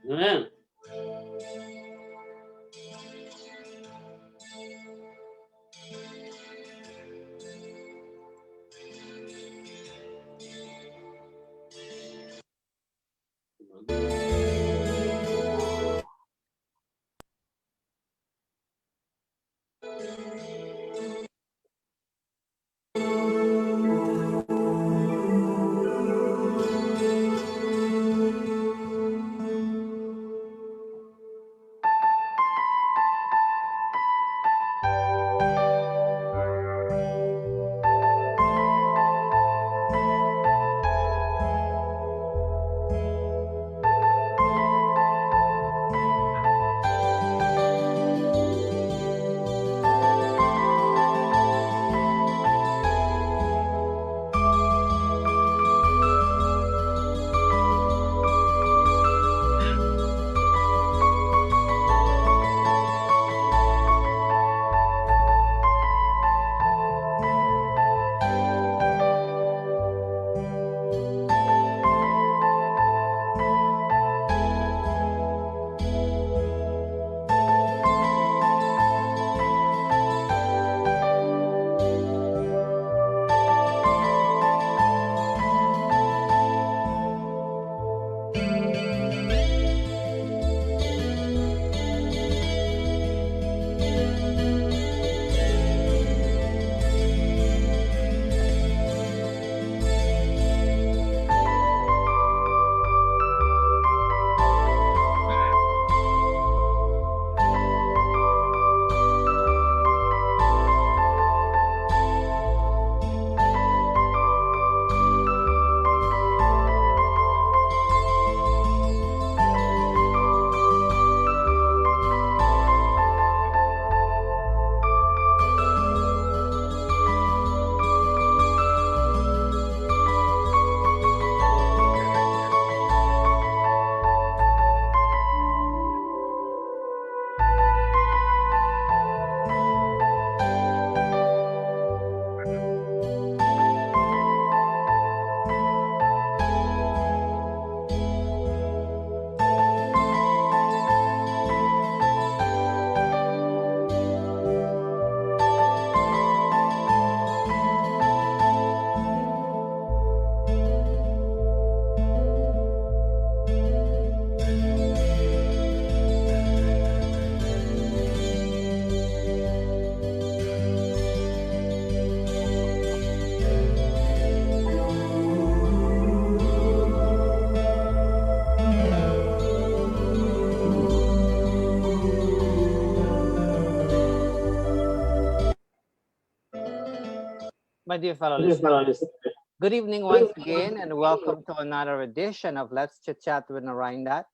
Amen. My dear fellow listeners, good evening once again, and welcome to another edition of Let's Chit Chat with Narine Dat.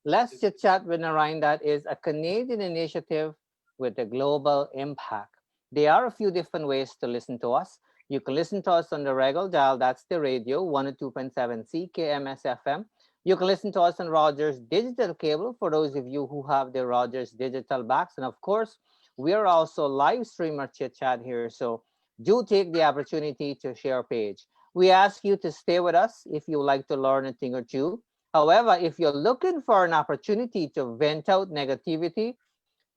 Let's Chit Chat with Narine Dat is a Canadian initiative with a global impact. There are a few different ways to listen to us. You can listen to us on the regular dial, that's the radio, 102.7 CKMS FM. You can listen to us on Rogers Digital Cable for those of you who have the Rogers Digital Box. And of course, we are also live stream our chit chat here. So do take the opportunity to share page. We ask you to stay with us if you like to learn a thing or two. However, if you're looking for an opportunity to vent out negativity,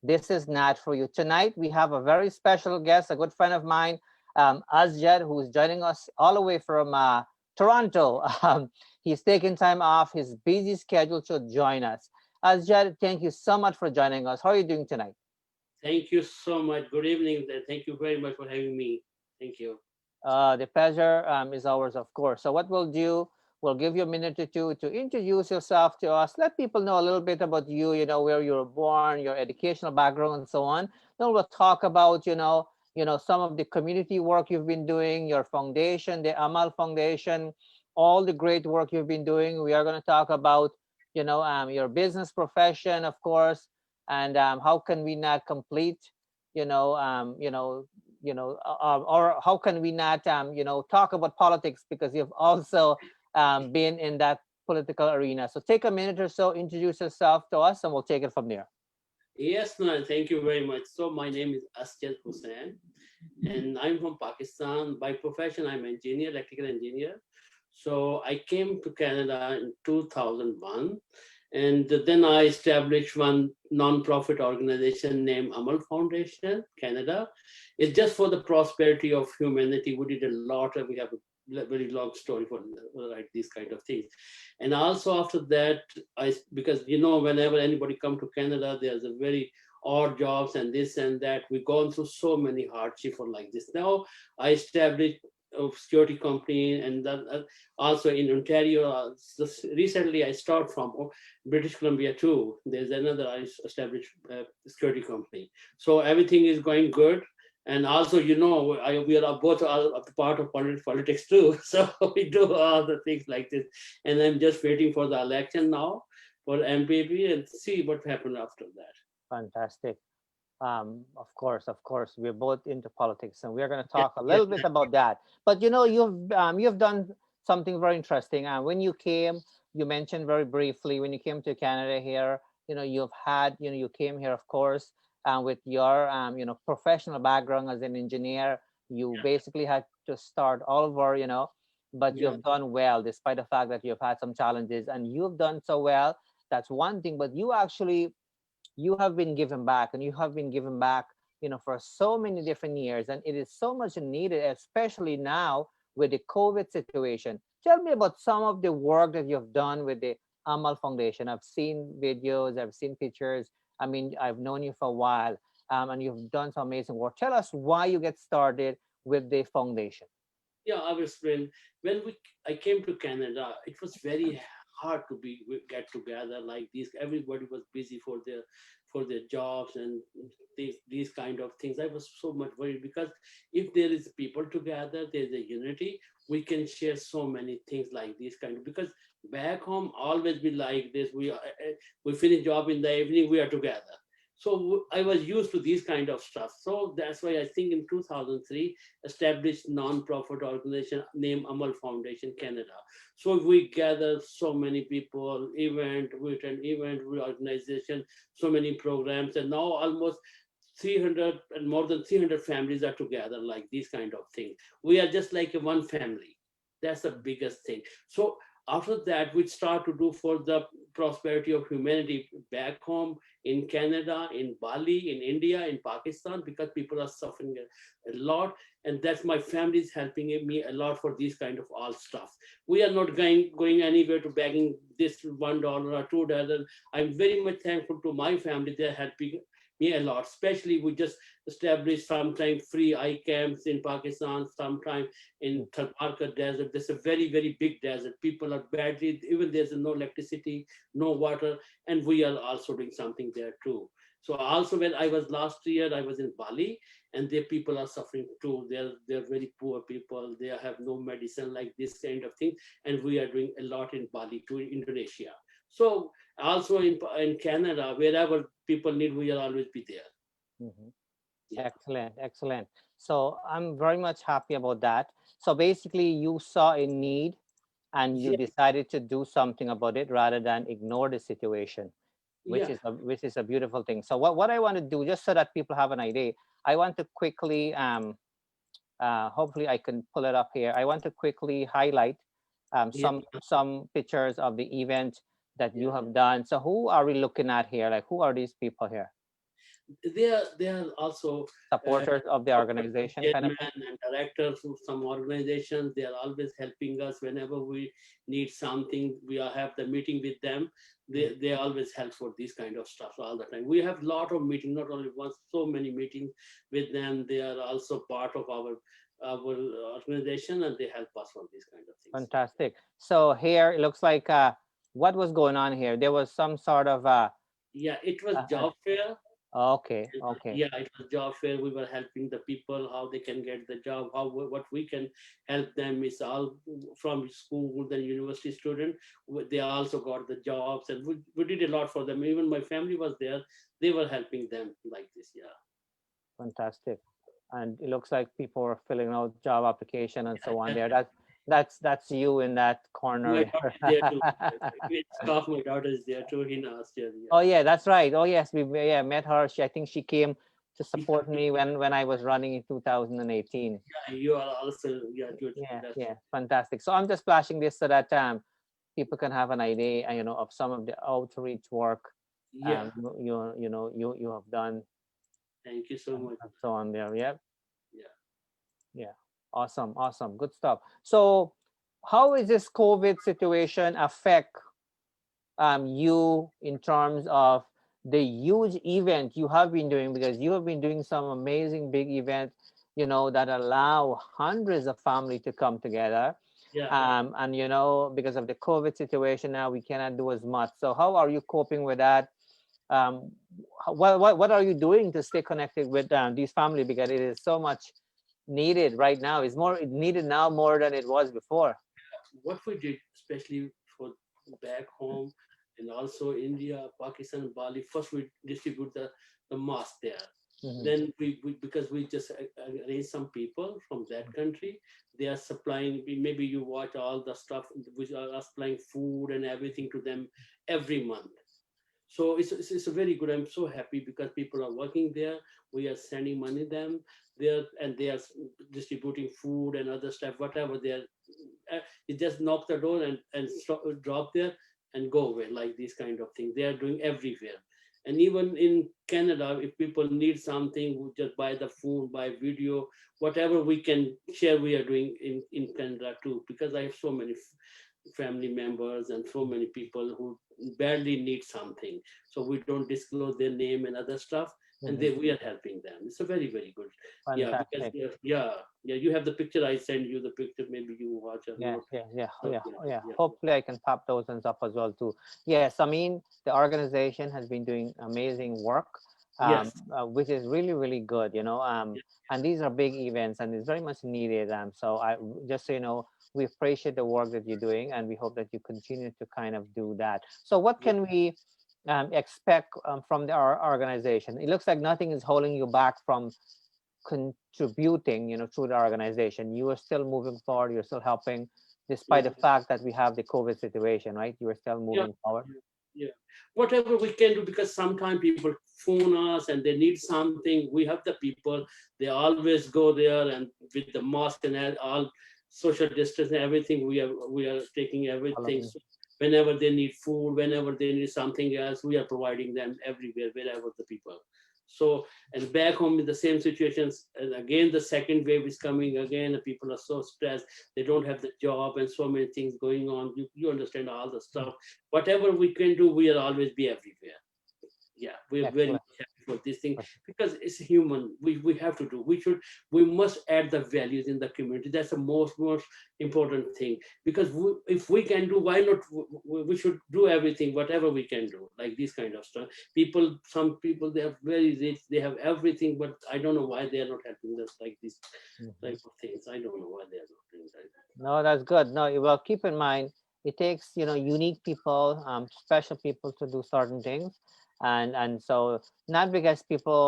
this is not for you. Tonight, we have a very special guest, a good friend of mine, Asjad, who's joining us all the way from Toronto. He's taking time off his busy schedule to join us. Asjad, thank you so much for joining us. How are you doing tonight? Thank you so much. Good evening. Thank you very much for having me. Thank you. The pleasure is ours, of course. So what we'll do, we'll give you a minute or two to introduce yourself to us. Let people know a little bit about you, where you were born, your educational background, and so on. Then we'll talk about, some of the community work you've been doing, your foundation, the Amal Foundation, all the great work you've been doing. We are going to talk about, your business profession, of course, and how can we not complete, you know, um, you know, or how can we not, talk about politics because you've also been in that political arena. So take a minute or so, introduce yourself to us, and we'll take it from there. Yes, no, thank you very much. So my name is Asjad Hussain, and I'm from Pakistan. By profession, I'm engineer, electrical engineer. So I came to Canada in 2001, And then I established one non-profit organization named Amal Foundation, Canada. It's just for the prosperity of humanity. We did a lot, and we have a very long story for like these kind of things. And also after that, because whenever anybody come to Canada, there's a very odd jobs and this and that. We've gone through so many hardship for like this. Now I established a security company, and then also in Ontario. Just recently, I start from British Columbia too. There's another I established security company. So everything is going good. And also, we are both a part of politics too. So we do all the things like this. And I'm just waiting for the election now for MPP and see what happens after that. Fantastic. Of course, we're both into politics, and we're going to Yeah, talk a yeah, little bit about that. But you've done something very interesting. And when you came, you mentioned very briefly when you came to Canada here. You came here, of course, with your professional background as an engineer. You basically had to start all over, but yeah, you've done well despite the fact that you've had some challenges, and you've done so well. That's one thing. But you have been given back, and you have been given back for so many different years, and it is so much needed, especially now with the COVID situation. Tell me about some of the work that you've done with the Amal Foundation. I've seen videos, I've seen pictures. I mean, I've known you for a while, and you've done some amazing work. Tell us why you get started with the foundation. yeah. I was when I came to Canada, it was very hard to get together like this. Everybody was busy for their jobs and these kind of things. I was so much worried because if there is people together, there's a unity. We can share so many things like this kind of, because back home always be like this. We finish job in the evening, we are together. So I was used to these kind of stuff. So that's why I think in 2003 established non-profit organization named Amal Foundation Canada. So we gather so many people, we attend event, we organization, so many programs, and now almost 300 and more than 300 families are together like these kind of things. We are just like a one family. That's the biggest thing. So after that, we start to do for the prosperity of humanity back home in Canada, in Bali, in India, in Pakistan, because people are suffering a lot. And that's my family is helping me a lot for these kind of all stuff. We are not going anywhere to begging this $1 or $2. I'm very much thankful to my family. They're helping me a lot. Especially we just established sometime free eye camps in Pakistan, sometime in Thalbarka desert. There's a very, very big desert. People are badly, even there's no electricity, no water, and we are also doing something there too. So also when I was last year, I was in Bali, and the people are suffering too. They're very poor people. They have no medicine like this kind of thing, and we are doing a lot in Bali to Indonesia. So also in Canada, wherever people need, we will always be there. Mhm. Yeah. Excellent, excellent. So I'm very much happy about that. So basically, you saw a need and you Yeah. decided to do something about it rather than ignore the situation, which Yeah. which is a beautiful thing. So what I want to do, just so that people have an idea, I want to quickly hopefully I can pull it up here. I want to quickly highlight Yeah. some pictures of the event that you Yeah. have done. So who are we looking at here? Like, who are these people here? They are also uh, Supporters of the organization, kind of chairman thing. and directors of some organizations. They are always helping us whenever we need something. Have the meeting with them. They always help for this kind of stuff all the time. We have a lot of meetings, not only once, so many meetings with them. They are also part of our organization, and they help us for these kind of things. Fantastic. So here it looks like what was going on here? There was some sort of Yeah, it was uh, job fair. okay, okay. Yeah, it was job fair. We were helping the people how they can get the job, what we can help them is all from school and university student. They also got the jobs, and we did a lot for them. Even my family was there. They were helping them like this. Yeah. Fantastic. And it looks like people are filling out job application and so on there. That's you in that corner My daughter is there too. there. My daughter is there too in Australia. Oh yeah, that's right. Oh yes, we met her. I think she came to support me when I was running in 2018. Yeah, you are also, yeah, good. Yeah, That's yeah, fantastic. So I'm just flashing this so that people can have an idea, of some of the outreach work Yeah. you have done, Thank you so much. and so on there. Yeah, Yeah. yeah. Awesome, awesome. Good stuff. So, how is this COVID situation affect you in terms of the huge event you have been doing, because you have been doing some amazing big events, that allow hundreds of family to come together. Yeah. And because of the COVID situation now, we cannot do as much. So how are you coping with that? um, what are you doing to stay connected with these family, because it is so much needed right now. It's more needed now more than it was before. What we did, especially for back home and also India, Pakistan, Bali, first we distribute the mask there. Hmm. Then we because we just arrange some people from that country. They are supplying, maybe you watch all the stuff, which are supplying food and everything to them every month. So it's a very good. I'm so happy because people are working there. We are sending money them there, and they are distributing food and other stuff, whatever they are. You just knock the door and drop there and go away, like these kind of things. They are doing everywhere. And even in Canada, if people need something, we just buy the food, buy video, whatever we can share, we are doing in Canada too. Because I have so many family members and so many people who badly need something. So we don't disclose their name and other stuff, and Hmm. we are helping them. It's a very, very good. Yeah, because Fantastic. yeah, you have the picture. I send you the picture. Maybe you watch or Yeah, not. yeah, yeah, So yeah, yeah, yeah. yeah, Hopefully, I can pop those ones up as well too. Yes, I mean the organization has been doing amazing work, yes, which is really, really good. yeah, And these are big events, and it's very much needed. So I just so you know, we appreciate the work that you're doing, and we hope that you continue to kind of do that. So, what yeah. can we expect from our organization? It looks like nothing is holding you back from contributing, through the organization. You are still moving forward. You're still helping, despite Yeah. the fact that we have the COVID situation, right? You are still Yeah, moving forward. yeah, yeah. Whatever we can do, because sometimes people phone us and they need something. We have the people. They always go there and with the mask and all social distance and everything. We are taking everything. Following. So whenever they need food, whenever they need something else, we are providing them everywhere, wherever the people. So and back home in the same situations, and again the second wave is coming again, and people are so stressed, they don't have the job and so many things going on. You understand all the stuff. Whatever we can do, we'll always be everywhere. Yeah, we're very Excellent. much happy for this thing because it's human. We have to do. We must add the values in the community. That's the most important thing. Because if we can do, why not? We should do everything, whatever we can do, like this kind of stuff. Some people, they are very rich, they have everything, but I don't know why they are not helping us like this Mhm. type of things. I don't know why they are not doing that. No, that's good. No, well, keep in mind it takes unique people, special people to do certain things, and so not because people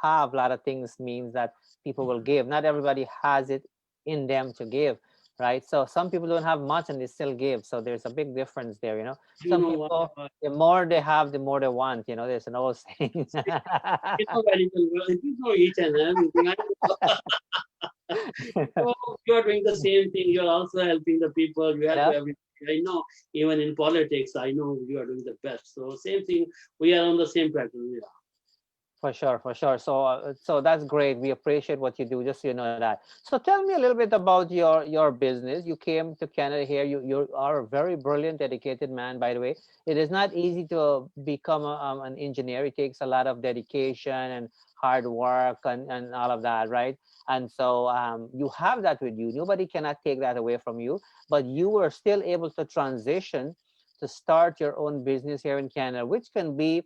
have a lot of things means that people will give. Not everybody has it in them to give, right? So some people don't have much and they still give. So there's a big difference there. You Some know people, why? the more they have, the more they want. There's an old saying. You know very well. You know each and everything. I know. So you're doing the same thing. You're also helping the people. You help Yeah. everybody. I know. Even in politics, I know you are doing the best. So same thing. We are on the same pattern. Yeah. For sure, for sure. So that's great. We appreciate what you do. Just so you know that. So tell me a little bit about your business. You came to Canada here. You are a very brilliant, dedicated man. By the way, it is not easy to become an engineer. It takes a lot of dedication and hard work and all of that, right? And so you have that with you. Nobody cannot take that away from you. But you were still able to transition to start your own business here in Canada, which can be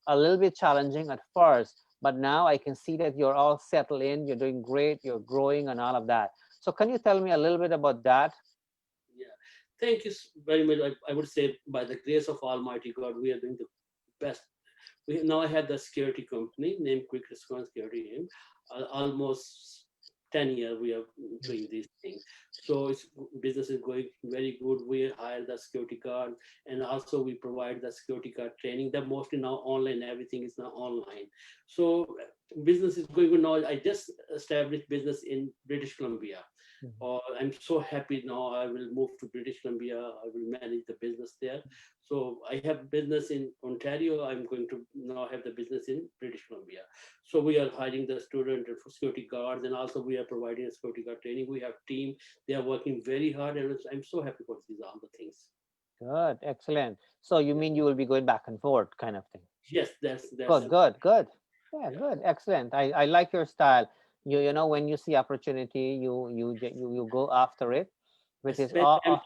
a little bit challenging at first, but now I can see that you're all settled in, you're doing great, you're growing and all of that. So can you tell me a little bit about that? Yeah. Thank you very much. I would say by the grace of Almighty God, we are doing the best. We now had the security company named Quick Response Security Team. Almost 10 years we are doing these things. So business is going very good. We hire the security guard, and also we provide the security guard training. That mostly now online. Everything is now online. So business is going good now. I just established business in British Columbia. Mhm. I'm so happy now. I will move to British Columbia. I will manage the business there. So I have business in Ontario. I'm going to now have the business in British Columbia. So we are hiring the student and for security guards, and also we are providing a security guard training. We have team. They are working very hard, and I'm so happy for these all the things. Good, excellent. So you Yeah. mean you will be going back and forth, kind of thing? Yes, that's Good, good, good. Yeah, yeah. good, excellent. I like your style. You know, when you see opportunity, you go after it, which is Especially,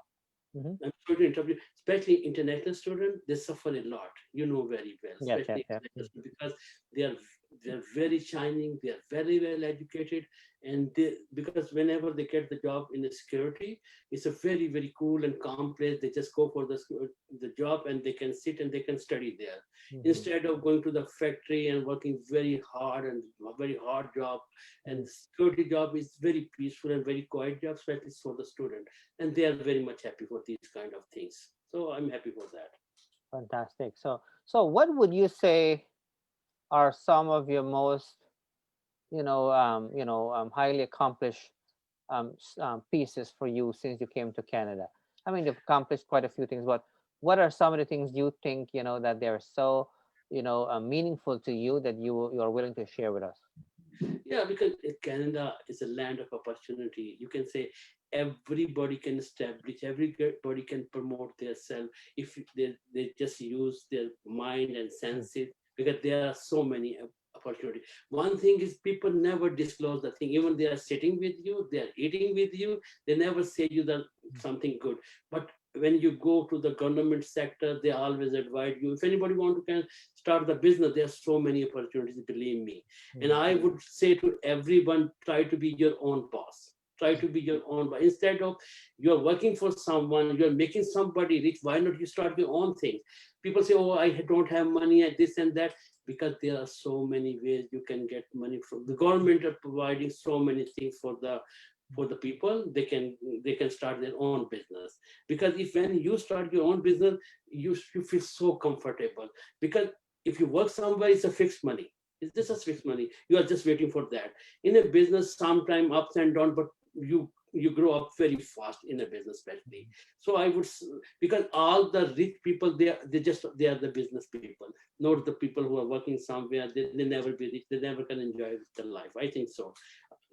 mhm. I'm sorry to interrupt you, especially international students, they suffer a lot. You know very well, Yes, yes, especially yes. international students, because they are they're very shining, they are very well educated, and they, because whenever they get the job in the security, it's a very cool and calm place. They just go for the job and they can sit and they can study there Mhm, instead of going to the factory and working very hard and a very hard job. And mhm. the security job is very peaceful and very quiet job, especially for the student, and they are very much happy for these kind of things. So I'm happy for that. Fantastic. So what would you say are some of your most, highly accomplished pieces for you since you came to Canada? I mean, you've accomplished quite a few things, but what are some of the things you think, that they're so, meaningful to you that you are willing to share with us? Yeah, because Canada is a land of opportunity. You can say everybody can establish, everybody can promote their self if they just use their mind and Mm, senses, because there are so many opportunities. One thing is people never disclose the thing. Even they are sitting with you, they are eating with you, they never say you the something good. But when you go to the government sector, they always advise you. If anybody want to can start the business, there are so many opportunities, believe me. And mm, I would say to everyone, try to be your own boss. Try to be your own boss. Instead of you're working for someone, you're making somebody rich, why not you start your own thing? People say, oh, I don't have money at this and that, because there are so many ways you can get money from the government are providing so many things for the people. They can start their own business, because if when you start your own business, you feel so comfortable, because if you work somewhere, it's a fixed money. It's just a fixed money. You are just waiting for that. In a business, sometime ups and down, but you grow up very fast in a business, especially. So I would, because all the rich people, they are the business people, not the people who are working somewhere. They never be rich. They never can enjoy the life. I think so.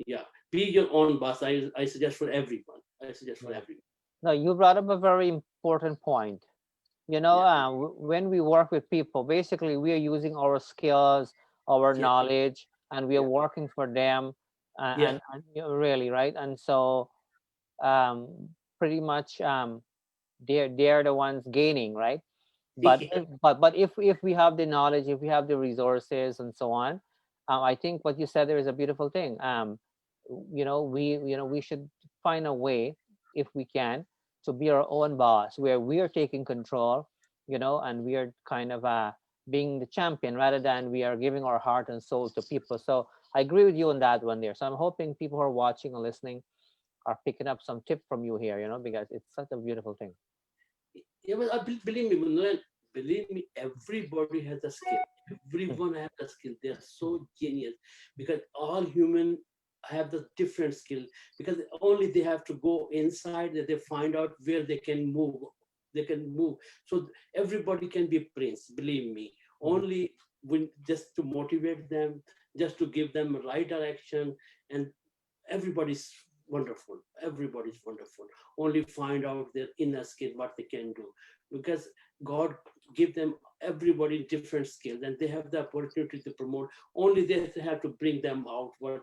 Yeah, be your own boss. I suggest for everyone. I suggest for yeah. everyone. No, you brought up a very important point. Yeah, When we work with people, basically we are using our skills, our yeah, knowledge, and we are yeah, working for them, yeah. really, right? And so, um, pretty much, they're the ones gaining, right? But Yeah. if we have the knowledge, if we have the resources and so on, I think what you said there is a beautiful thing. We should find a way, if we can, to be our own boss, where we are taking control, and we are kind of being the champion, rather than we are giving our heart and soul to people. So I agree with you on that one there. So I'm hoping people who are watching and listening are picking up some tip from you here, because it's such a beautiful thing. Yeah, but believe me, Manuel, believe me, everybody has a skill. Everyone has a skill. They are so genius, because all human have the different skill, because only they have to go inside that they find out where they can move. They can move. So everybody can be prince. Believe me. Only when just to motivate them, just to give them right direction, and everybody's wonderful. Everybody's wonderful. Only find out their inner skill, what they can do, because God give them everybody different skills, and they have the opportunity to promote. Only they have to bring them out. What,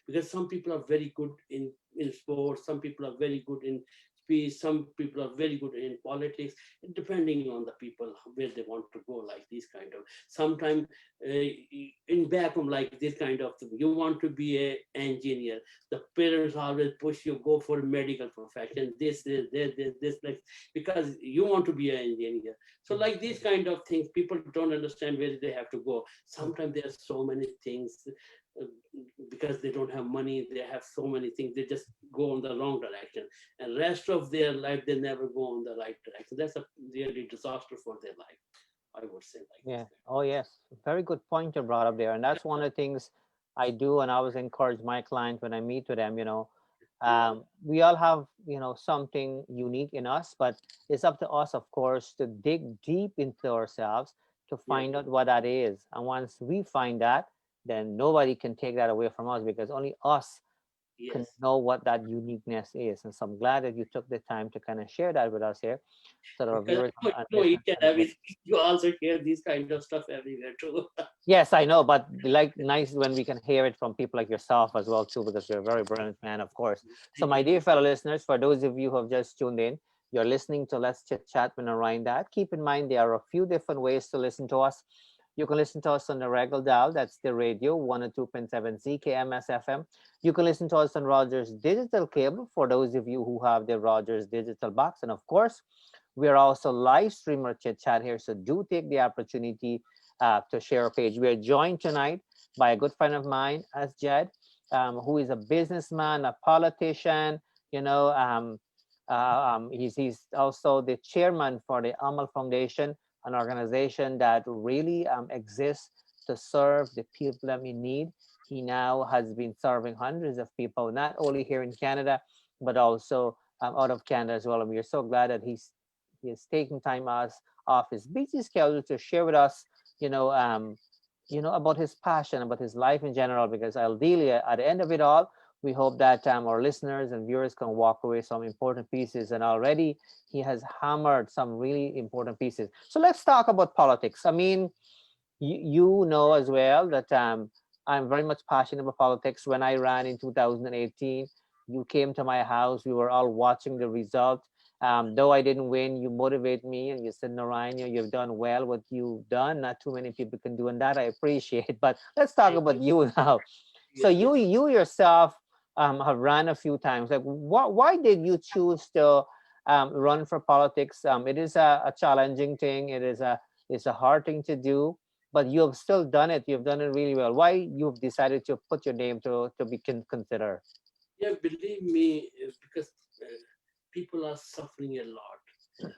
because some people are very good in sports, some people are very good in speech, some people are very good in politics, depending on the people where they want to go. Like these kind of sometimes in back home, like this kind of thing. You want to be a engineer, the parents always push you go for medical profession, this like, because you want to be an engineer. So like these kind of things, people don't understand where they have to go. Sometimes there are so many things, uh, because they don't have money, they have so many things, they just go on the wrong direction, and rest of their life they never go on the right direction. That's a really disaster for their life, I would say, like this. Yeah. Oh, yes. Very good point you brought up there. And that's one of the things I do. And I always encourage my clients when I meet with them, We all have, something unique in us, but it's up to us, of course, to dig deep into ourselves to Yeah. find out what that is. And once we find that, then nobody can take that away from us, because only us can Yes. know what that uniqueness is. And so I'm glad that you took the time to kind of share that with us here, so that our Because viewers I and know each listeners and can get. everything. You also hear these kind of stuff everywhere too. Yes, I know, but like nice when we can hear it from people like yourself as well too, because you're a very brilliant man, of course. So, Thank my you. dear fellow listeners, for those of you who have just tuned in, you're listening to Let's Chit Chat with Narine Dat. Keep in mind there are a few different ways to listen to us. You can listen to us on the regular dial, that's the radio 102.7 CKMS FM. You can listen to us on Rogers Digital Cable for those of you who have the Rogers Digital Box, and of course, we are also live streamer Chit Chat here, so do take the opportunity to share a page. We are joined tonight by a good friend of mine, Asjad, who is a businessman, a politician. You know, he's also the chairman for the Amal Foundation, an organization that really exists to serve the people that in need. He now has been serving hundreds of people, not only here in Canada, but also out of Canada as well. And we are so glad that he is taking time us off his busy schedule to share with us, you know, um, about his passion, about his life in general. Because ideally, at the end of it all, we hope that our listeners and viewers can walk away some important pieces. And already, he has hammered some really important pieces. So let's talk about politics. I mean, you know as well that I'm very much passionate about politics. When I ran in 2018, you came to my house. We were all watching the result. Though I didn't win, you motivate me and you said, Narine, you've done well what you've done. Not too many people can do, and that I appreciate. But let's talk Thank you. about you now. So Yes, yes. you yourself have run a few times. Like, why did you choose to run for politics? It is a challenging thing. It's a hard thing to do, but you have still done it. You've done it really well. Why you've decided to put your name to be considered? Yeah, believe me, because people are suffering a lot.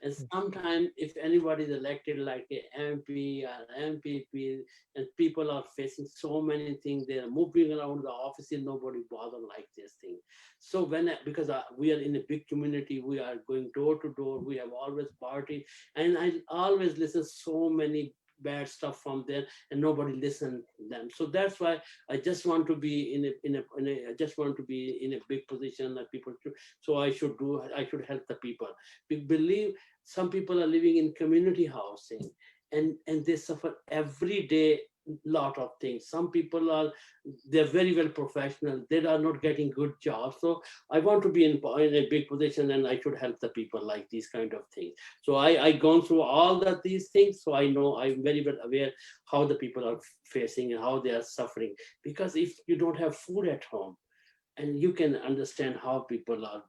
And sometimes, if anybody is elected like a MP or MPP, and people are facing so many things, they are moving around the offices, nobody bother like this thing. So because we are in a big community, we are going door to door. We have always party, and I always listen so many bad stuff from them, and nobody listen to them. So that's why I just want to be I just want to be in a big position that people should, so I should help the people. We believe some people are living in community housing, and they suffer every day lot of things. Some people are, they're very well professional, they are not getting good jobs. So I want to be in a big position, and I should help the people like these kind of things. So I gone through all that these things, so I know, I'm very well aware how the people are facing and how they are suffering. Because if you don't have food at home, and you can understand how people are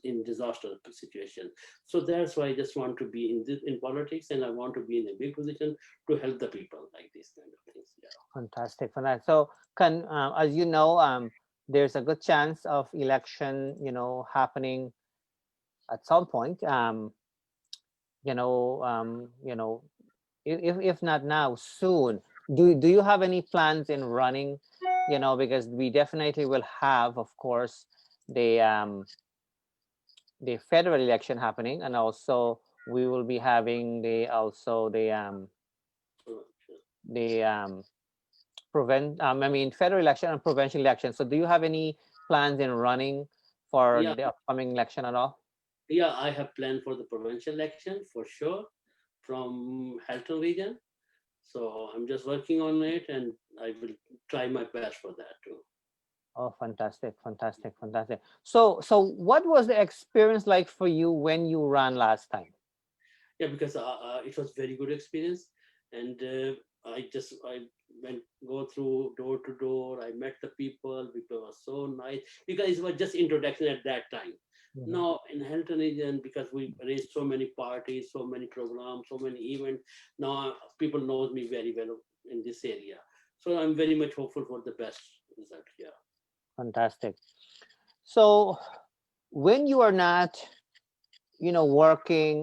in disaster situation. So that's why I just want to be in politics, and I want to be in a big position to help the people like these kind of things. Yeah. Fantastic for that. So, can as you know, there's a good chance of election, happening at some point. You know, um, you know, if not now, soon. Do you have any plans in running? Because we definitely will have, of course, the the federal election happening, and also we will be having So, sure. the I mean, federal election and provincial election. So, do you have any plans in running for Yeah, the upcoming election at all? yeah, I have planned for the provincial election for sure from Halton region. So I'm just working on it, and I will try my best for that too. Oh, fantastic, fantastic, fantastic. So what was the experience like for you when you ran last time? Yeah, because it was very good experience, and I went go through door to door. I met the people. People were so nice, because it was just introduction at that time. Mhm. Now in Hamilton region, because we arranged so many parties, so many programs, so many events, now people knows me very well in this area. So I'm very much hopeful for the best result here. Fantastic. So, when you are not, working,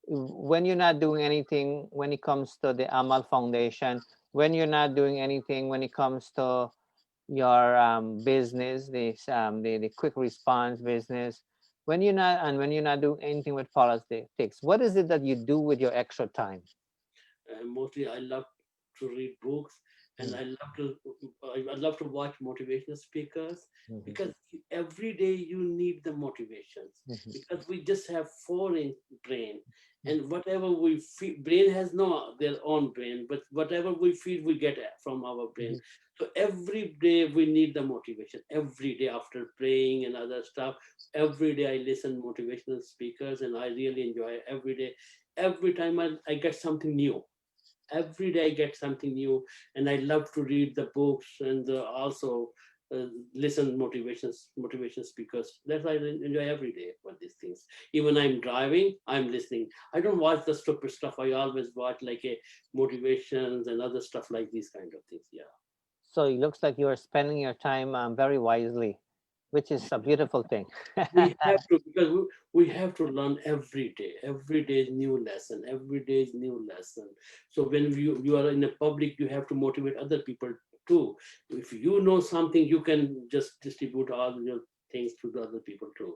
when you're not doing anything when it comes to the Amal Foundation, when you're not doing anything when it comes to your business, the quick response business, when you're not doing anything with politics, what is it that you do with your extra time? Mostly, I love to read books, and Mm, I love to watch motivational speakers, mhm, because every day you need the motivations, mhm, because we just have four in brain, mhm, and whatever we feed, brain has no their own brain, but whatever we feed, we get from our brain. mhm. So every day we need the motivation. Every day after praying and other stuff, every day I listen motivational speakers, and I really enjoy every day. Every time I get something new. Every day I get something new, and I love to read the books, and also listen motivation speakers. That's why I enjoy every day for these things. Even I'm driving, I'm listening. I don't watch the stupid stuff. I always watch like a motivations and other stuff like these kind of things. Yeah. So it looks like you are spending your time very wisely, which is a beautiful thing. We have to, because we have to learn every day. Every day is new lesson. Every day is new lesson. So when you are in a public, you have to motivate other people too. If you know something, you can just distribute all your things to the other people too.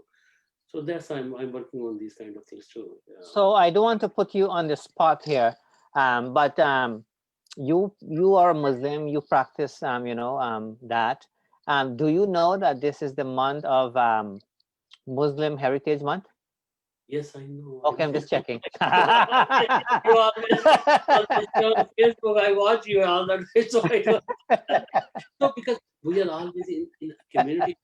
So that's I'm working on these kind of things too. Yeah. So I don't want to put you on the spot here, but you are a Muslim. You practice, that. Do you know that this is the month of Muslim Heritage Month? Yes, I know. I Okay, I'm know. just checking. You always stay on Facebook. I watch you all the time. So I know. No, because we are always in a community.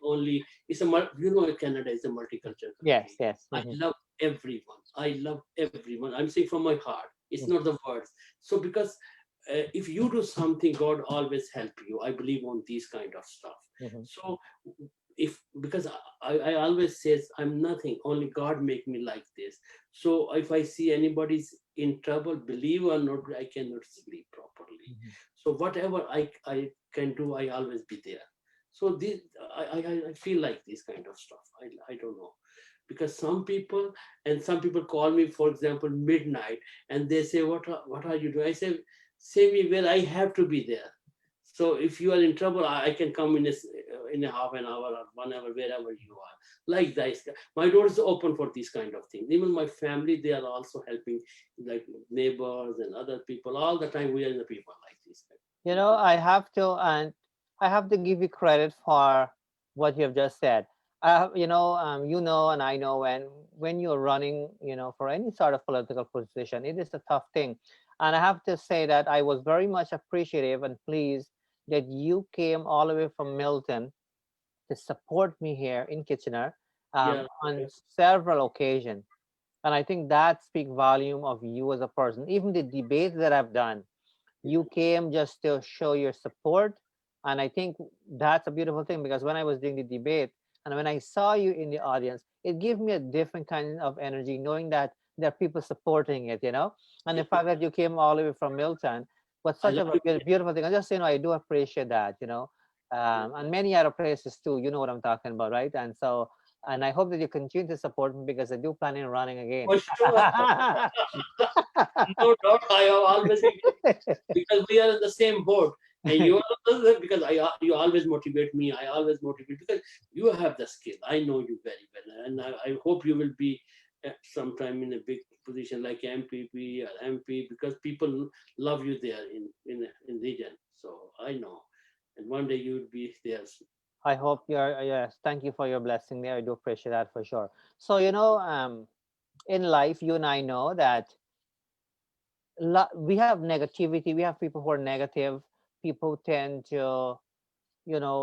Only it's Canada is a multicultural Yes, country. yes. I Mhm, love everyone. I love everyone. I'm saying from my heart. It's mhm, not the words. So because if you do something, God always help you. I believe on these kind of stuff. mhm, So if because I always says I'm nothing. Only God make me like this. So if I see anybody's in trouble, believe or not, I cannot sleep properly. mhm. So whatever I can do, I always be there. So this I feel like this kind of stuff. I don't know, because some people call me, for example, midnight, and they say, what are you doing? I say me where I have to be there. So if you are in trouble, I can come in a half an hour or 1 hour, wherever you are. Like that, my door is open for these kind of things. Even my family, they are also helping, like neighbors and other people. All the time, we are in the people like this. I have to give you credit for what you have just said. And I know when you're running, for any sort of political position, it is a tough thing. And I have to say that I was very much appreciative and pleased that you came all the way from Milton to support me here in Kitchener Yeah, on several occasions. And I think that speaks volume of you as a person. Even the debates that I've done, yeah. you came just to show your support. And I think that's a beautiful thing because when I was doing the debate and when I saw you in the audience, it gave me a different kind of energy knowing that there are people supporting it. And the Yeah. fact that you came all the way from Milton was I such love a to. beautiful thing. And just, I do appreciate that. And many other places too. You know what I'm talking about, right? And I hope that you continue to support me because I do plan on running again. For sure. No doubt, I have always been, because we are in the same boat. And you are also, because you always motivate me. I always motivate because you have the skill. I know you very well, and I hope you will be sometime in a big position like MPP or MP, because people love you there in region. So I know, and one day you will be there. I hope you're, yes, thank you for your blessing there. I do appreciate that for sure. So, in life, you and I know that we have negativity. We have people who are negative. People tend to,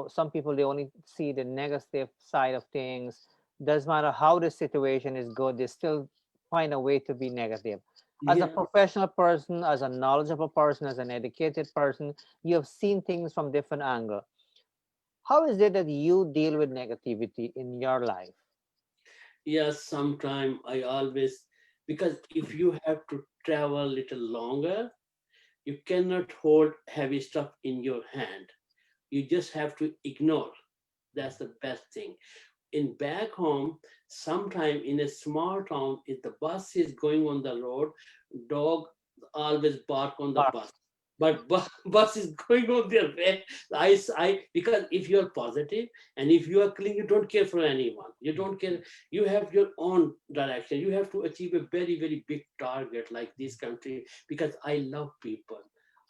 some people, they only see the negative side of things. Doesn't matter how the situation is good, they still find a way to be negative. As a Yeah. professional person, as a knowledgeable person, as an educated person, you have seen things from different angle. How is it that you deal with negativity in your life? Yes, sometime I always, because if you have to travel a little longer, you cannot hold heavy stuff in your hand. You just have to ignore. That's the best thing. In back home, sometime in a small town, if the bus is going on the road, dog always bark on the Bark. bus. but bus is going on their way. Because if you are positive and if you are clean, you don't care for anyone. You don't care. You have your own direction. You have to achieve a very, very big target like this country, because I love people.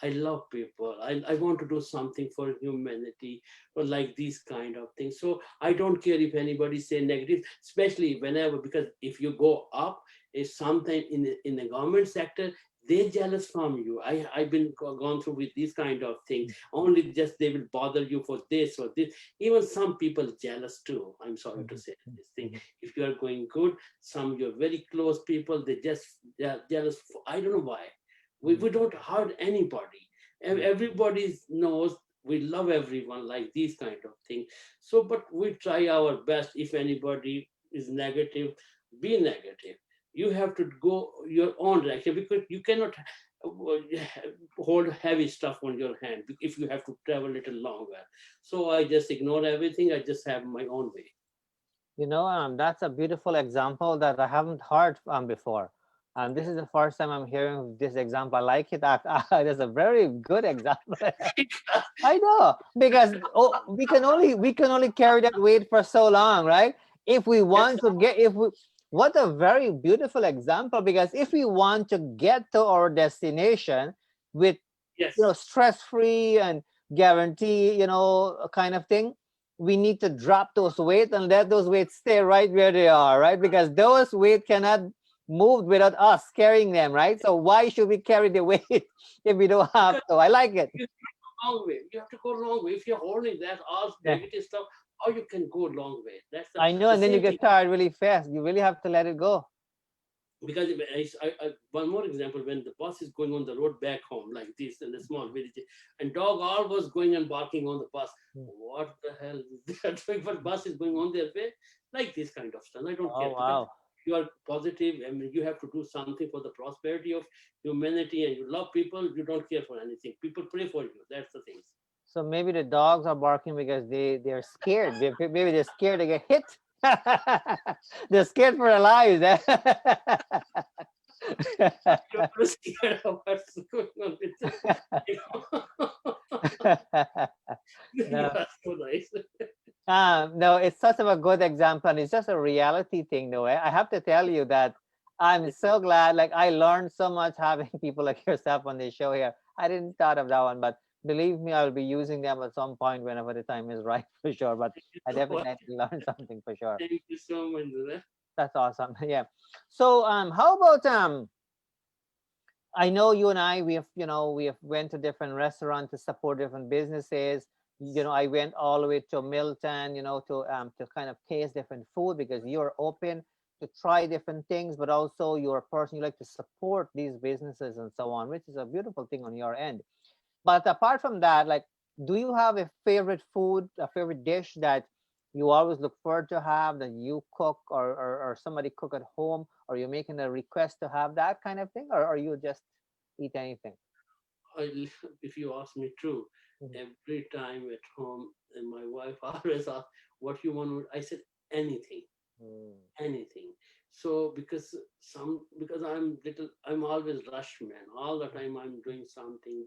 I love people. I want to do something for humanity or like these kind of things. So I don't care if anybody say negative, especially whenever, because if you go up, is sometimes in the government sector, they jealous from you. I've been gone through with these kind of things. Only just they will bother you for this or this. Even some people jealous too. I'm sorry to say this thing. If you are going good, some your very close people, they are jealous. I don't know why. We don't hurt anybody. Everybody knows we love everyone like these kind of things. So, but we try our best. If anybody is negative, be negative. You have to go your own direction, because you cannot hold heavy stuff on your hand if you have to travel a little longer. So I just ignore everything. I just have my own way. That's a beautiful example that I haven't heard before. This is the first time I'm hearing this example. I like it. That's a very good example. I know, because we can only carry that weight for so long, right? If we Yes, want to get if we What a very beautiful example, because if we want to get to our destination with yes. stress free and guarantee, kind of thing, we need to drop those weight and let those weights stay right where they are, right? Because those weight cannot move without us carrying them, right? So why should we carry the weight if we don't have Because to? I like it. you go long way. You have to go long way. If you're holding that all Yeah, negative stuff, how you can go long way? That's I know, the and then you same thing. get tired really fast. You really have to let it go. Because one more example, when the bus is going on the road back home like this in the small village, and dog all was going and barking on the bus. Hmm. What the hell is they are doing? But bus is going on their way, like this kind of stuff. I don't Oh care, because wow. you are positive. I mean, you have to do something for the prosperity of humanity, and you love people. You don't care for anything. People pray for you. That's the things. So maybe the dogs are barking because they're scared. Maybe they're scared to get hit. They're scared for their lives. You're scared of what's going on with them. You you No, are so nice. no, it's such of a good example, and it's just a reality thing, though. I have to tell you that I'm so glad. Like I learned so much having people like yourself on the show here. I didn't thought of that one, but believe me, I'll be using them at some point whenever the time is right, for sure. But I So what? definitely learned something for sure. Thank you so much. That's awesome. Yeah. So, how about I know you and I, we have went to different restaurants to support different businesses. I went all the way to Milton, to kind of taste different food, because you're open to try different things, but also you're a person, you like to support these businesses and so on, which is a beautiful thing on your end. But apart from that, like, do you have a favorite food, a favorite dish that you always look forward to have, that you cook, or somebody cook at home, or you're making a request to have that kind of thing, or you just eat anything? If you ask me true, Mhm. every time at home, and my wife always asks, "What you want?" I said, "Anything, Mm. anything." So because I'm always rush man. All the time I'm doing something.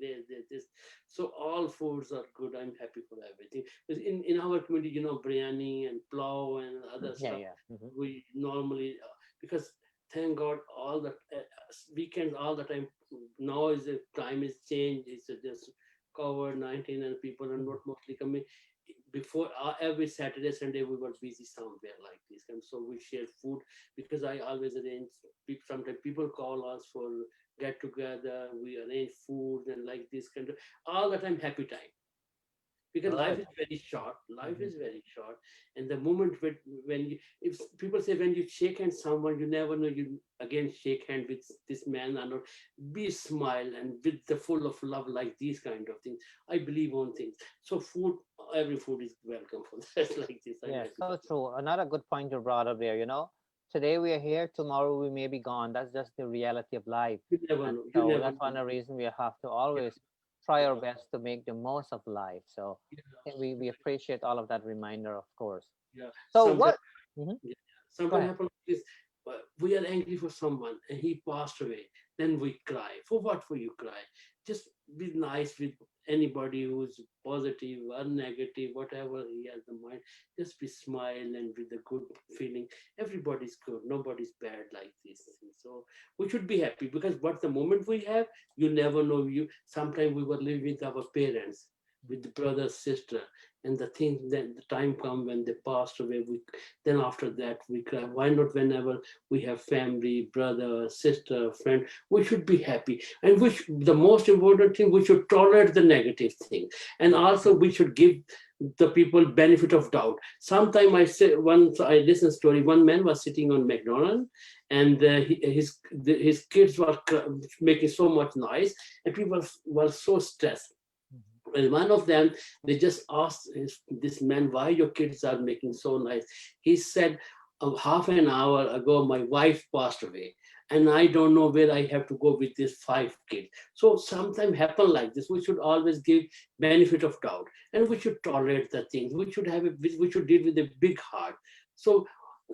This. So all foods are good. I'm happy for everything. Because in our community, biryani and plow and other Yeah, stuff, yeah. Hmm. we normally because thank God all the weekends all the time. Now is the time is changed. It's just COVID-19 and people are not mostly coming. Before every Saturday, Sunday, we were busy somewhere like this, and so we share food because I always arrange. Sometimes people call us for get together. We arrange food and like this kind of all the time happy time, because life Good. is very short. Life Hmm. is very short, and the moment when you, if people say when you shake hand someone, you never know you again shake hand with this man or not. Be smile and with the full of love, like these kind of things. I believe on things. So food, every food is welcome for that. Like this, I'm Yeah, happy so for that. true. Another good point you brought up there. Today we are here, tomorrow we may be gone. That's just the reality of life. You never And know. You so never that's know. one of the reasons we have to always try our Yeah, best to make the most of life. So yeah, I think we appreciate all of that reminder, of course. yeah. So Sometimes, Mhm. yeah, Go sometimes ahead. happen like this. We are angry for someone and he passed away. then we cry. For what will you cry? Just be nice with anybody who's positive or negative, whatever he has in mind. Just be smile and with a good feeling. Everybody's good, nobody's bad like this. So we should be happy, because what the moment we have, you never know. You sometimes we were living with our parents, with the brother, sister, and the thing, then the time come when they passed away, we then after that we cry. Why not whenever we have family, brother, sister, friend, we should be happy. And which the most important thing, we should tolerate the negative thing. And also we should give the people benefit of doubt. Sometime I say, once I listened story, one man was sitting on McDonald's, and his kids were making so much noise, and people were so stressed. Well, one of them, they just asked this man, why your kids are making so nice. He said, half an hour ago, my wife passed away, and I don't know where I have to go with these five kids. So sometimes happen like this. We should always give benefit of doubt, and we should tolerate the things. We should deal with a big heart. So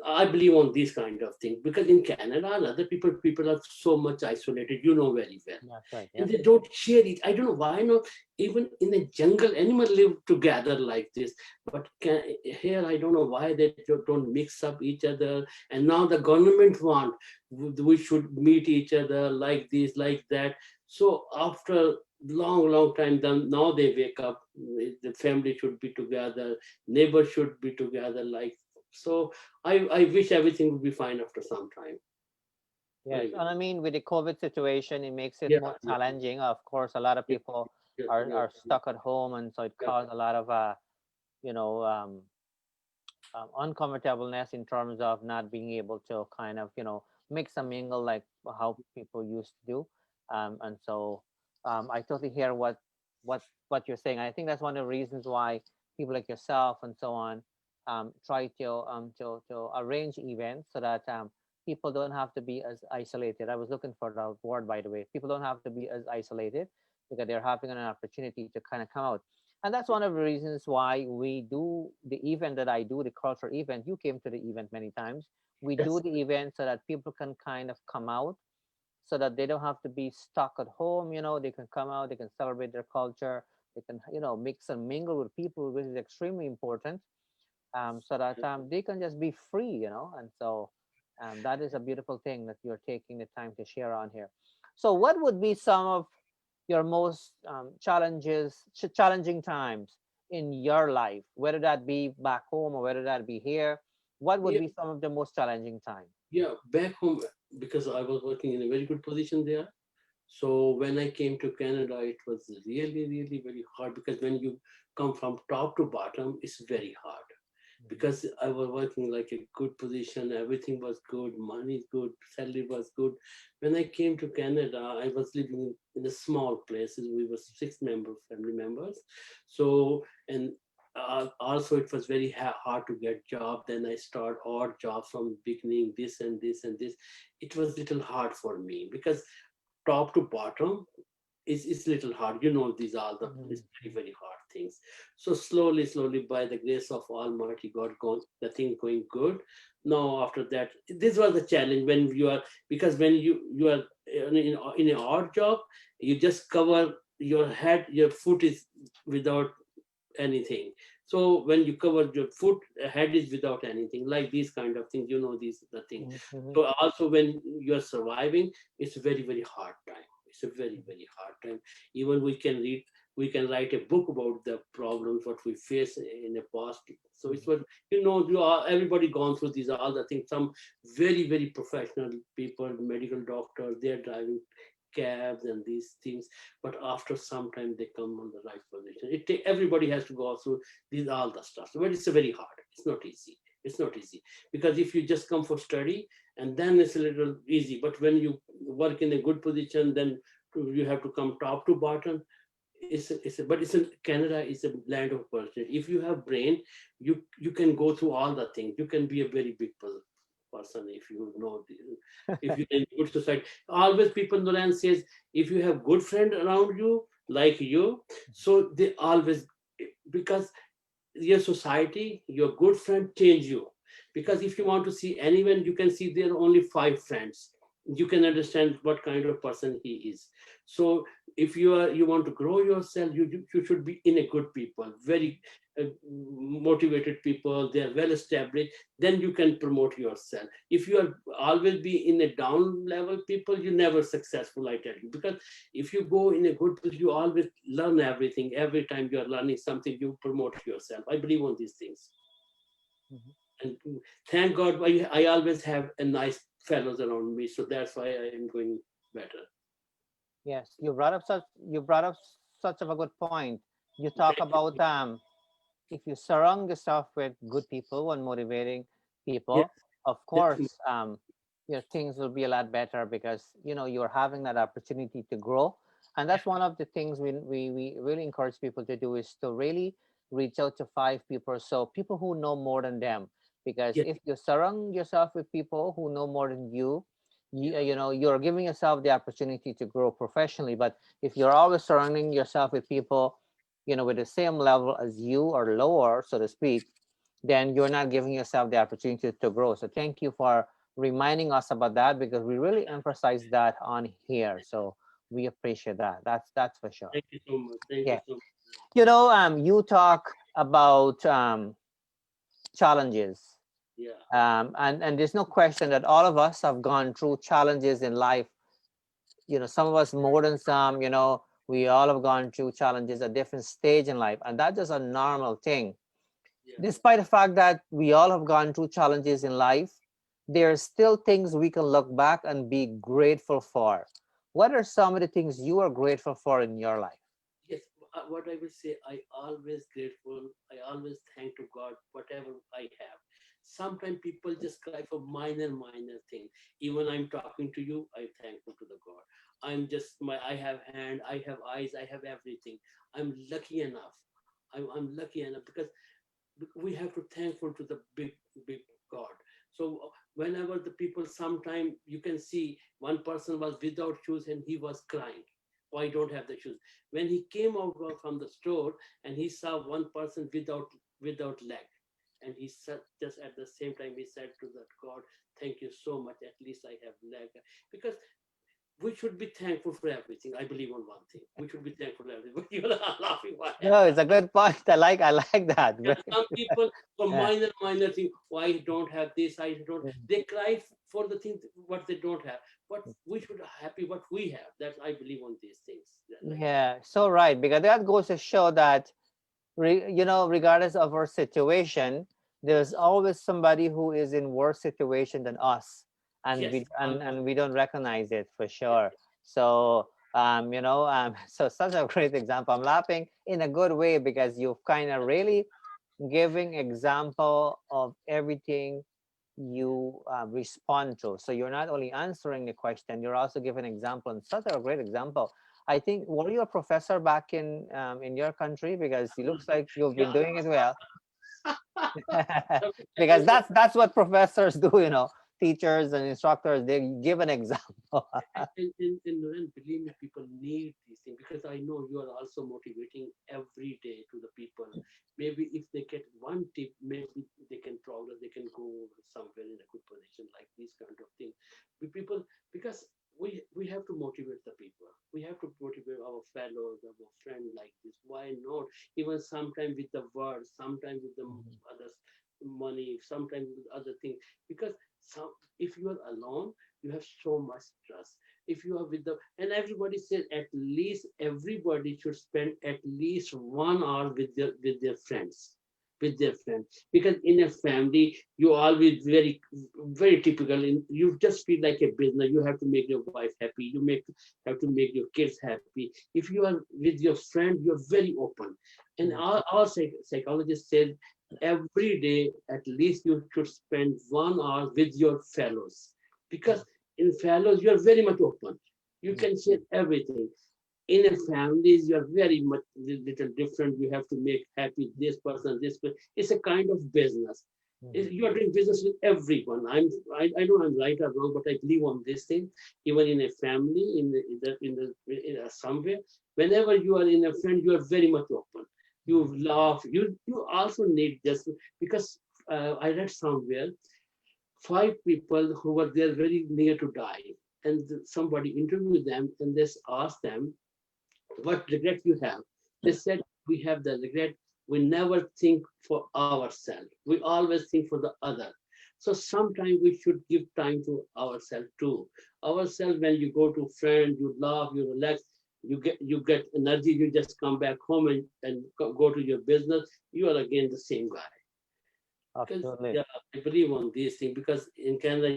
I believe on these kind of things, because in Canada, other people are so much isolated. You know very well, That's right. and Yep. they don't share it. I don't know why not. Even in the jungle, animals live together like this. But here, I don't know why they don't mix up each other. And now the government want we should meet each other like this, like that. So after long time, then now they wake up. The family should be together. Neighbors should be together. Like so, I wish everything would be fine after some time. Yes, I and I mean, with the COVID situation, it makes it yeah more yeah challenging. Of course, a lot of yeah people yeah yeah are stuck at home, and so it yeah. caused a lot of you know, uncomfortableness in terms of not being able to kind of, mix and mingle like how people used to do. And so I totally hear what you're saying. I think that's one of the reasons why people like yourself and so on try to arrange events so that people don't have to be as isolated. I was looking for the word, by the way. People don't have to be as isolated because they're having an opportunity to kind of come out. And that's one of the reasons why we do the event that I do, the cultural event. You came to the event many times. We do Yes. the event so that people can kind of come out, so that they don't have to be stuck at home. They can come out, they can celebrate their culture, they can, mix and mingle with people, which is extremely important, so that they can just be free. And so that is a beautiful thing that you're taking the time to share on here. So what would be some of your most challenging times in your life, whether that be back home or whether that be here? What would Yeah, be some of the most challenging time? yeah. Back home, because I was working in a very good position there. So when I came to Canada, it was really very hard, because when you come from top to bottom, it's very hard. Because I was working like a good position, everything was good, money is good, salary was good. When I came to Canada, I was living in a small places. We were family members. So and also it was very hard to get job. Then I start odd jobs from beginning, this and this and this. It was little hard for me, because top to bottom is little hard. These are the Mhm. it's very hard things. So slowly, by the grace of Almighty God, the thing going good. Now after that, this was the challenge when you are, because when you are in an odd job, you just cover your head, your foot is without anything. So when you cover your foot, head is without anything, like these kind of things. These the thing. Mhm. Mhm. So also when you are surviving, it's a very hard time. It's a very hard time. Even we can write a book about the problems what we face in the past. So it's what everybody gone through these all the things. Some very professional people, medical doctors, they're driving cabs and these things, but after some time they come on the right position. Everybody has to go through these all the stuff, but it's a very hard. It's not easy, because if you just come for study, and then it's a little easy, but when you work in a good position, then you have to come top to bottom. But it's in Canada, it's a land of opportunity. If you have brain, you can go through all the things. You can be a very big person if you know if you in good society. Always people in the land says, if you have good friend around you like you, so they always, because your society, your good friend change you. Because if you want to see anyone, you can see there are only five friends. you can understand what kind of person he is. So if you want to grow yourself, you should be in a good people, very motivated people, they are well established, then you can promote yourself. If you are always be in a down level people, you never successful, I tell you. Because if you go in a good place, you always learn everything. Every time you are learning something, you promote yourself. I believe on these things. Mhm. And thank God I always have a nice fellows around me, so that's why I am going better. Yes, you brought up such of a good point. You talk Thank about you. if you surround yourself with good people and motivating Yes, people, of definitely. course, things will be a lot better because you're having that opportunity to grow. And that's one of the things we really encourage people to do is to really reach out to five people, so people who know more than them. Because Yes, if you surround yourself with people who know more than yeah, you're giving yourself the opportunity to grow professionally. But if you're always surrounding yourself with people with the same level as you or lower, so to speak, then you're not giving yourself the opportunity to grow. So thank you for reminding us about that, because we really emphasize that on here. So we appreciate that. That's for sure. thank you so much. Thank you Yeah. so much. You talk about challenges. Yeah, And there's no question that all of us have gone through challenges in life. Some of us more than some. We all have gone through challenges at different stage in life, and that's just a normal thing. yeah. Despite the fact that we all have gone through challenges in life, there are still things we can look back and be grateful for. What are some of the things you are grateful for in your life? Yes, what I will say, I always grateful. I always thank to God whatever I have. Sometimes people just cry for minor thing. Even I'm talking to you, I'm thankful to the God. I have hand, I have eyes, I have everything. I'm lucky enough. I'm lucky enough because we have to thankful to the big God. So whenever the people, sometime you can see one person was without shoes and he was crying, oh, I don't have the shoes. When he came out from the store and he saw one person without leg, and he said, just at the same time he said to that God, thank you so much, at least I have leg. Because we should be thankful for everything. I believe on one thing, we should be thankful for everything. You're laughing, why? No, it's a good point. I like that. Yeah, some people for Yeah. minor thing, why I don't have this, I don't. They cry for the thing what they don't have. But we should happy what we have. That's I believe on these things. That I believe. Yeah, so right, because that goes to show that regardless of our situation, there's always somebody who is in worse situation than us, and Yes, we and, always. and we don't recognize it for Yes, sure. So so such a great example. I'm laughing in a good way because you've kind of really giving example of everything you respond to. So you're not only answering the question, you're also giving example, and such a great example. I think, were you a professor back in your country? Because it looks like you've been yeah. doing it well. Because Every- that's what professors do. Teachers and instructors, they give an example. and believe me, people need these things because I know you are also motivating every day to the people. Maybe if they get one tip, maybe they can progress, they can go somewhere in a good position, like this kind of thing. People, because we have to motivate the people. We have to motivate our fellows, our friends like this. Why not? Even sometimes with the words, sometimes with the others money, sometimes with other things. Because some, if you are alone, you have so much trust. If you are with the, and everybody says at least everybody should spend at least 1 hour with their friends, with their friends. Because in a family you always very typical, in you just feel like a business. You have to make your wife happy, have to make your kids happy. If you are with your friend, you're very open. And our psychologist said every day at least you should spend 1 hour with your fellows. Because in fellows you are very much open, you can share everything. In a families you are very much little different. You have to make happy this person, this person. It's a kind of business. You are doing business with everyone. I know I'm right or wrong, but I believe on this thing. Even in a family, somewhere, whenever you are in a friend, you are very much open. You laugh. You also need just because I read somewhere 5 people who were there very near to die. and somebody interviewed them and this asked them, what regret you have? They said, we have the regret. We never think for ourselves. We always think for the other. So sometimes we should give time to ourselves too. Ourselves, when you go to friend, you laugh, you relax, you get energy, you just come back home and go to your business, you are again the same guy. Because Absolutely. yeah, I believe on these things because in Canada,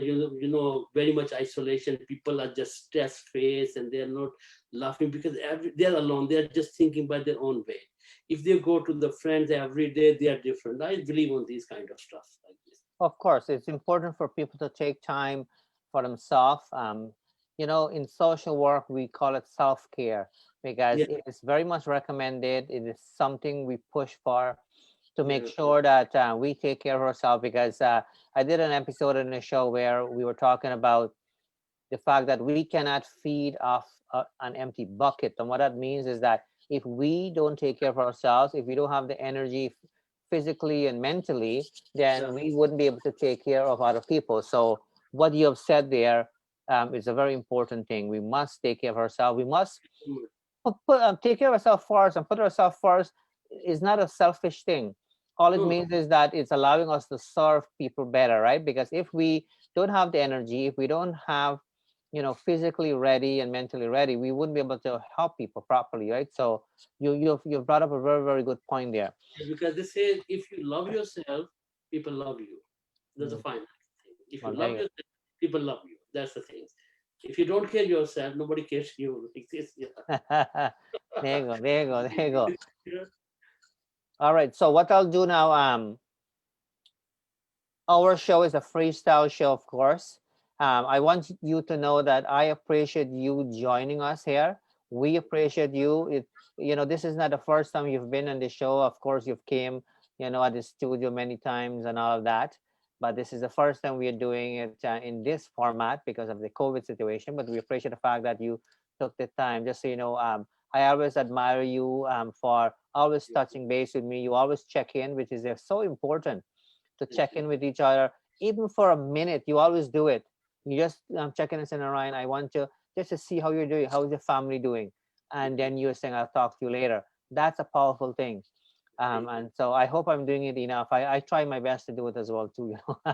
very much isolation. People are just stress faced and they're not laughing because they're alone. They're just thinking by their own way. If they go to the friends every day, they are different. I believe on these kind of stuff like this. Of course, it's important for people to take time for themselves. In social work, we call it self care because Yeah, it is very much recommended. It is something we push for to make yeah, sure that we take care of ourselves. Because I did an episode in the show where we were talking about the fact that we cannot feed off an empty bucket. And what that means is that if we don't take care of ourselves, if we don't have the energy physically and mentally, yeah. then we wouldn't be able to take care of other people. So what you have said there is a very important thing. We must take care of ourselves. We must Mm, take care of ourselves first, and put ourselves first is not a selfish thing. All it no, means is that it's allowing us to serve people better, right? Because if we don't have the energy, if we don't have physically ready and mentally ready, we wouldn't be able to help people properly, right? So you've brought up a very, very good point there. because they say if you love yourself, people love you. That's a Mm. fine thing. If you Well, love there yourself, people love you. That's the thing. If you don't care yourself, nobody cares you. Yeah. you go. There you go, there you go, there you go. Yeah. All right, so what I'll do now, our show is a freestyle show, of course. I want you to know that I appreciate you joining us here. We appreciate you. This is not the first time you've been on the show. Of course, you've came, at the studio many times and all of that. But this is the first time we are doing it in this format because of the COVID situation. But we appreciate the fact that you took the time. Just so you know, I always admire you for always touching base with me. You always check in, which is so important to Thank check you. in with each other, even for a minute. You always do it. You just check in and say, Ryan, I want to just to see how you're doing. How's your family doing? And then you're saying, I'll talk to you later. That's a powerful thing. Thank you. And so I hope I'm doing it enough. I try my best to do it as well too. Oh, you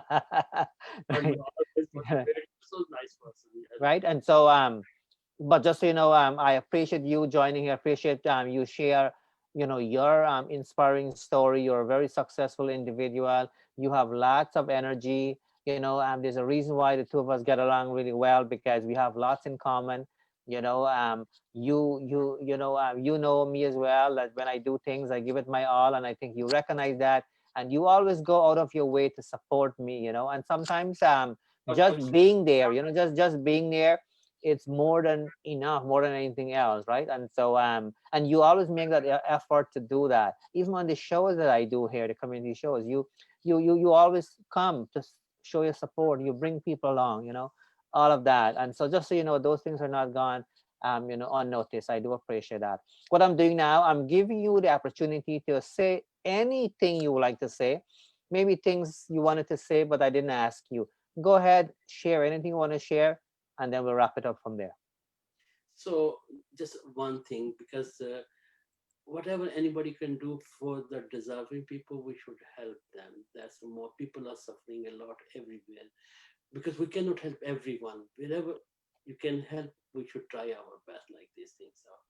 Right? always motivate. So nice person. Yes. Right. And so but just so you know, I appreciate you joining here. Appreciate you share, your inspiring story. You're a very successful individual. You have lots of energy. There's a reason why the two of us get along really well because we have lots in common. You know me as well. That when I do things, I give it my all, and I think you recognize that. And you always go out of your way to support me. And sometimes Of just course. being there, just being there, it's more than enough, more than anything else, right? And so and you always make that effort to do that, even on the shows that I do here, the community shows. You always come to show your support. You bring people along, all of that. And so just so you know, those things are not gone unnoticed. I do appreciate that. What I'm doing now, I'm giving you the opportunity to say anything you would like to say, maybe things you wanted to say but I didn't ask you. Go ahead, share anything you want to share, and then we'll wrap it up from there. So just one thing, because whatever anybody can do for the deserving people, we should help them. That's more people are suffering a lot everywhere because we cannot help everyone. Wherever you can help, we should try our best like these things are.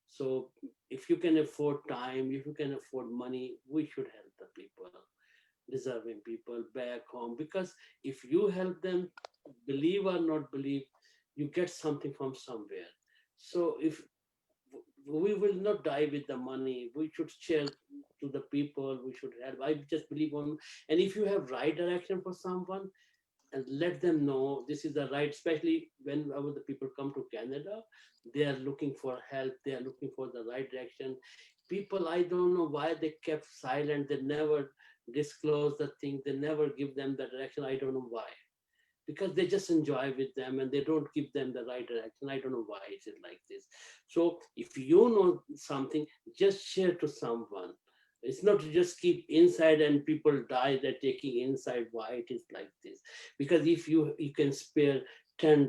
So if you can afford time, if you can afford money, we should help the people, deserving people back home. Because if you help them, believe or not believe, you get something from somewhere. So if we will not die with the money, we should share to the people, we should help. I just believe on, and if you have right direction for someone, and let them know this is the right, especially whenever the people come to Canada, they are looking for help, they are looking for the right direction. People, I don't know why they kept silent, they never disclose the thing, they never give them the direction. I don't know why, because they just enjoy with them and they don't give them the right direction. I don't know why is it like this. So if you know something, just share to someone. It's not to just keep inside and people die, they're taking inside why it is like this. Because if you can spare $10,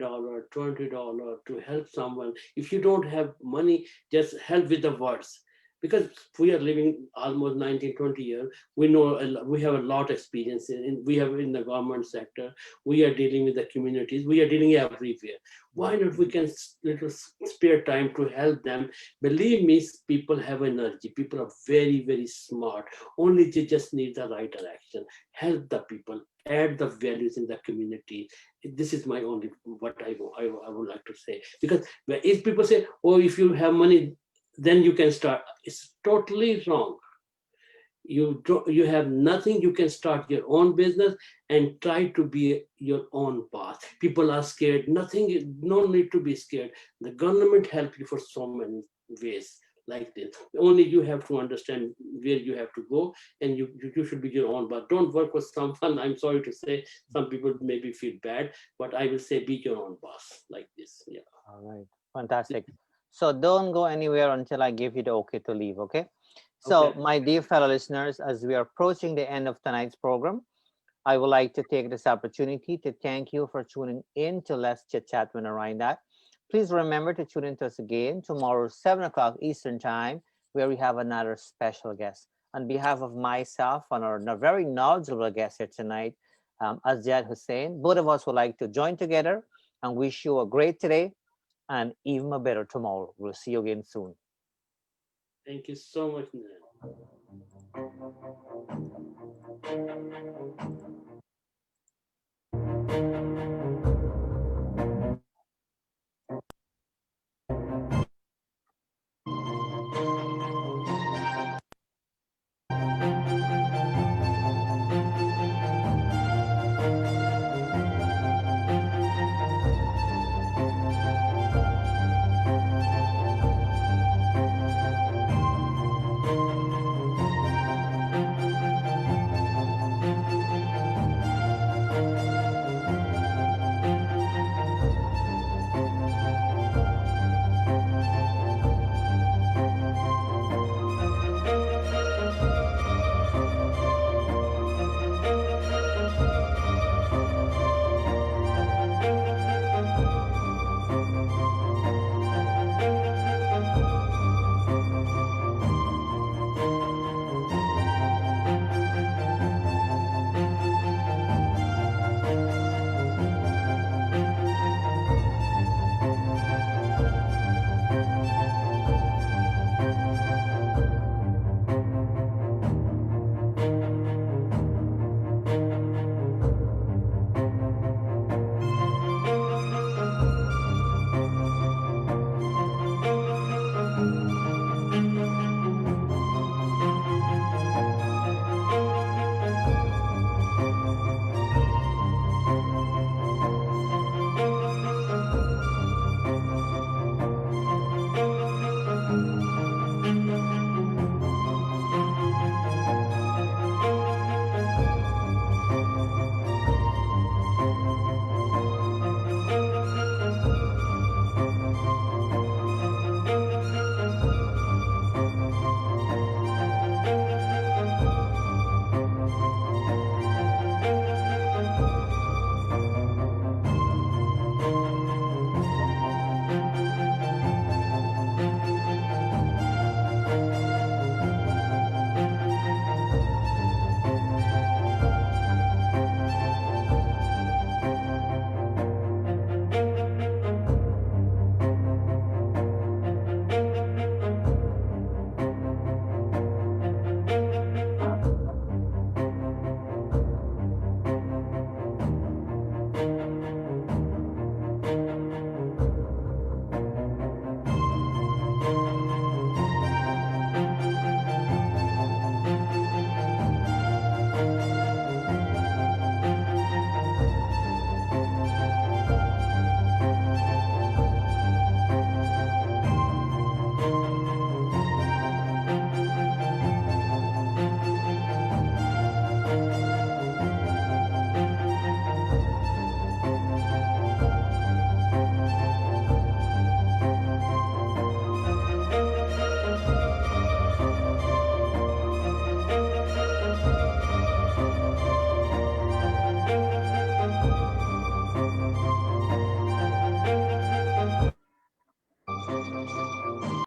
$20 to help someone. If you don't have money, just help with the words. Because we are living almost 19, 20 years, we know we have a lot of experience we have in the government sector, we are dealing with the communities, we are dealing everywhere. Why not we can little spare time to help them? Believe me, people have energy, people are very, very smart. Only they just need the right direction. Help the people, add the values in the community. This is my only what I would like to say. Because if people say, oh, if you have money, then you can start. It's totally wrong. You have nothing, you can start your own business and try to be your own boss. People are scared. Nothing, no need to be scared. The government help you for so many ways like this. Only you have to understand where you have to go, and you should be your own boss. Don't work for someone. I'm sorry to say, some people maybe feel bad, but I will say be your own boss like this. Yeah. All right. Fantastic. So don't go anywhere until I give you the okay to leave, okay? So, Okay. my dear fellow listeners, as we are approaching the end of tonight's program, I would like to take this opportunity to thank you for tuning in to Let's Chit Chat with Narine. Please remember to tune in to us again tomorrow, 7 o'clock Eastern Time, where we have another special guest. On behalf of myself and our very knowledgeable guest here tonight, Asjad Hussain, both of us would like to join together and wish you a great today and even a better tomorrow. We'll see you again soon. Thank you so much, Nan.